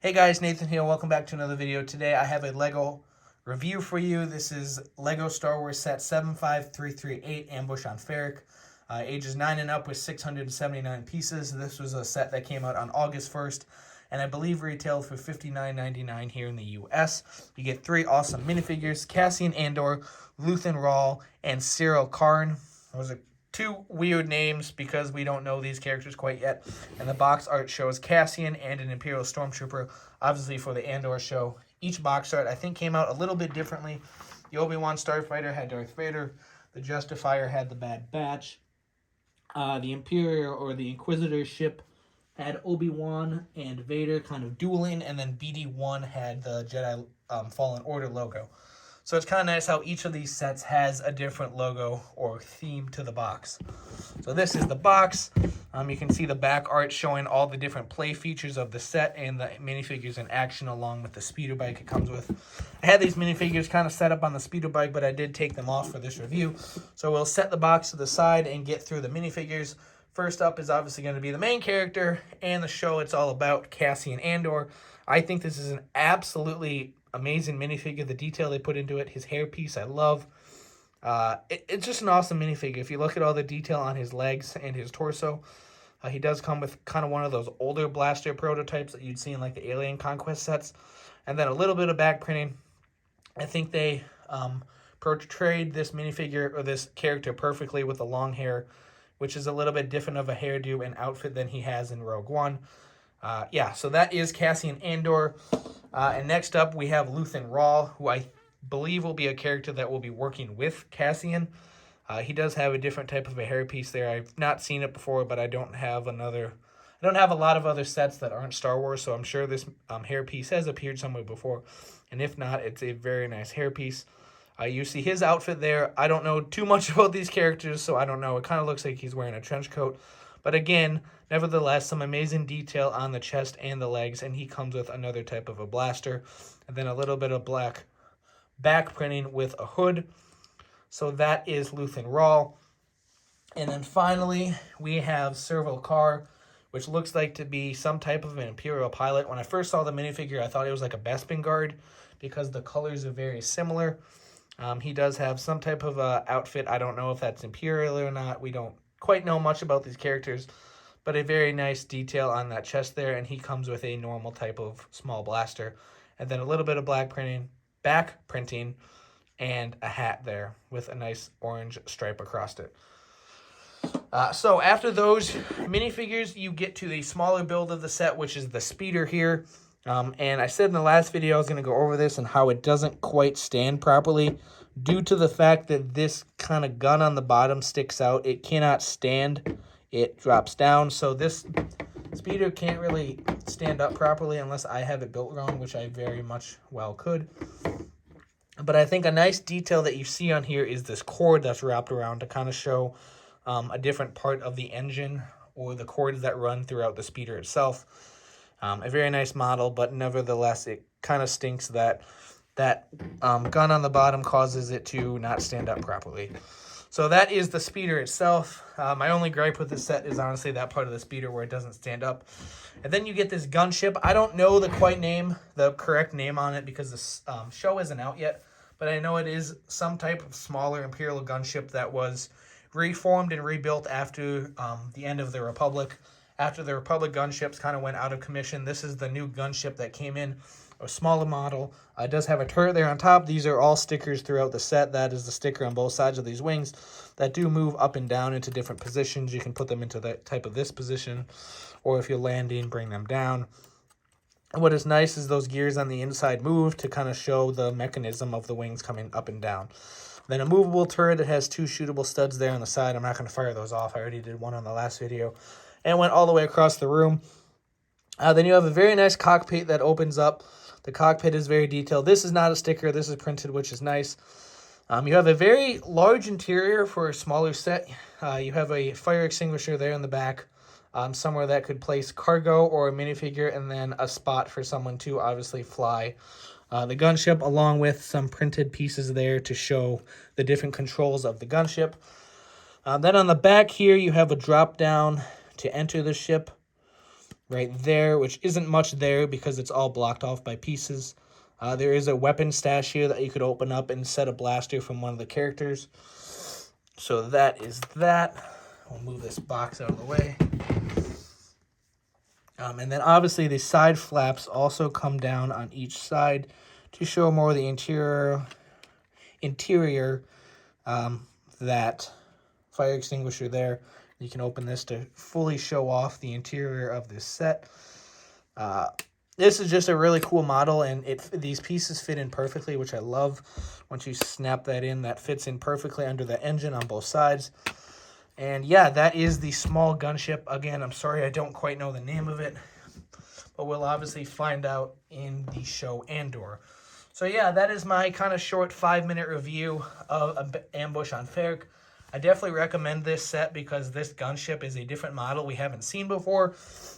Hey guys, Nathan here. Welcome back to another video. Today I have a Lego review for you. This is Lego Star Wars set 75338 Ambush on Ferrix. Ages 9 and up with 679 pieces. This was a set that came out on August 1st and I believe retailed for $59.99 here in the US. You get 3 awesome minifigures, Cassian Andor, Luthen Rawl, and Cyril Karn. Those are 2 weird names because we don't know these characters quite yet. And the box art shows Cassian and an Imperial Stormtrooper, obviously for the Andor show. Each box art, I think, came out a little bit differently. The Obi-Wan Starfighter had Darth Vader. The Justifier had the Bad Batch. The Imperial or the Inquisitor ship had Obi-Wan and Vader kind of dueling. And then BD-1 had the Jedi Fallen Order logo. So it's kind of nice how each of these sets has a different logo or theme to the box. So this is the box. You can see the back art showing all the different play features of the set and the minifigures in action along with the speeder bike it comes with. I had these minifigures kind of set up on the speeder bike, but I did take them off for this review. So we'll set the box to the side and get through the minifigures. First up is obviously going to be the main character and the show it's all about, Cassian Andor. I think this is an absolutely amazing minifigure. The detail they put into it, his hairpiece, I love. It's just an awesome minifigure. If you look at all the detail on his legs and his torso, he does come with kind of one of those older blaster prototypes that you'd see in like the Alien Conquest sets. And then a little bit of back printing. I think they portrayed this minifigure or this character perfectly with the long hair, which is a little bit different of a hairdo and outfit than he has in Rogue One. So that is Cassian Andor. And next up, we have Luthen Rawl, who I believe will be a character that will be working with Cassian. He does have a different type of a hairpiece there. I've not seen it before, but I don't have a lot of other sets that aren't Star Wars, so I'm sure this hairpiece has appeared somewhere before. And if not, it's a very nice hairpiece. You see his outfit there. I don't know too much about these characters, so I don't know. It kind of looks like he's wearing a trench coat. But again, nevertheless, some amazing detail on the chest and the legs, and he comes with another type of a blaster. And then a little bit of black back printing with a hood. So that is Luthen Rawl. And then finally, we have Cyril Karn, which looks like to be some type of an Imperial pilot. When I first saw the minifigure, I thought it was like a Bespin guard because the colors are very similar. He does have some type of outfit. I don't know if that's Imperial or not. We don't quite know much about these characters, but a very nice detail on that chest there, and he comes with a normal type of small blaster, and then a little bit of back printing, and a hat there with a nice orange stripe across it. So after those minifigures, you get to the smaller build of the set, which is the speeder here. And I said in the last video I was going to go over this and how it doesn't quite stand properly due to the fact that this kind of gun on the bottom sticks out. It cannot stand. It drops down. So this speeder can't really stand up properly unless I have it built wrong, which I very much well could. But I think a nice detail that you see on here is this cord that's wrapped around to kind of show a different part of the engine or the cords that run throughout the speeder itself. A very nice model, but nevertheless, it kind of stinks that gun on the bottom causes it to not stand up properly. So that is the speeder itself. My only gripe with this set is honestly that part of the speeder where it doesn't stand up. And then you get this gunship. I don't know the correct name on it because the show isn't out yet, but I know it is some type of smaller Imperial gunship that was reformed and rebuilt after the end of the Republic. After the Republic gunships kind of went out of commission, this is the new gunship that came in, a smaller model. It does have a turret there on top. These are all stickers throughout the set. That is the sticker on both sides of these wings that do move up and down into different positions. You can put them into that type of this position, or if you're landing, bring them down. What is nice is those gears on the inside move to kind of show the mechanism of the wings coming up and down. Then a movable turret. It has 2 shootable studs there on the side. I'm not going to fire those off. I already did one on the last video. And went all the way across the room. Then you have a very nice cockpit that opens up. The cockpit is very detailed. This is not a sticker. This is printed, which is nice. You have a very large interior for a smaller set. You have a fire extinguisher there in the back. Somewhere that could place cargo or a minifigure, and then a spot for someone to obviously fly the gunship, along with some printed pieces there to show the different controls of the gunship. Then on the back here, you have a drop down to enter the ship. right there, which isn't much there because it's all blocked off by pieces. There is a weapon stash here that you could open up and set a blaster from one of the characters. So that is that. We'll move this box out of the way. And then obviously the side flaps also come down on each side to show more of the interior that fire extinguisher there. You can open this to fully show off the interior of this set. This is just a really cool model, and these pieces fit in perfectly, which I love. Once you snap that in, that fits in perfectly under the engine on both sides. And yeah, that is the small gunship. Again, I'm sorry I don't quite know the name of it, but we'll obviously find out in the show Andor. So yeah, that is my kind of short 5-minute review of Ambush on Ferrix. I definitely recommend this set because this gunship is a different model we haven't seen before,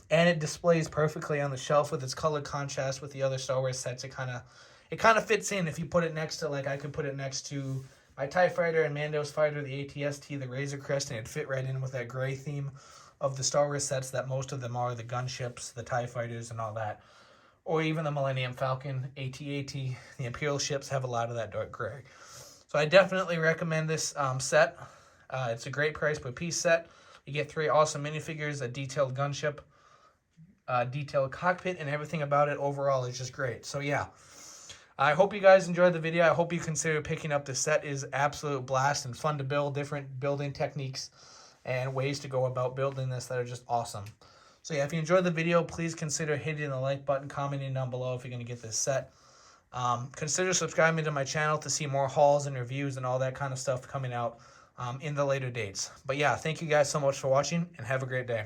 and it displays perfectly on the shelf with its color contrast with the other Star Wars sets. It kind of fits in if you put it next to, like, I could put it next to my TIE Fighter and Mando's Fighter, the AT-ST, the Razor Crest, and it'd fit right in with that gray theme of the Star Wars sets that most of them are, the gunships, the TIE Fighters, and all that. Or even the Millennium Falcon, AT-AT, the Imperial ships have a lot of that dark gray. So I definitely recommend this set. It's a great price per piece set. You get 3 awesome minifigures, a detailed gunship, detailed cockpit, and everything about it overall is just great. So yeah, I hope you guys enjoyed the video. I hope you consider picking up this set. It is absolute blast and fun to build, different building techniques and ways to go about building this that are just awesome. So yeah, if you enjoyed the video, please consider hitting the like button, commenting down below if you're going to get this set. Consider subscribing to my channel to see more hauls and reviews and all that kind of stuff coming out in the later dates. But yeah, thank you guys so much for watching, and have a great day.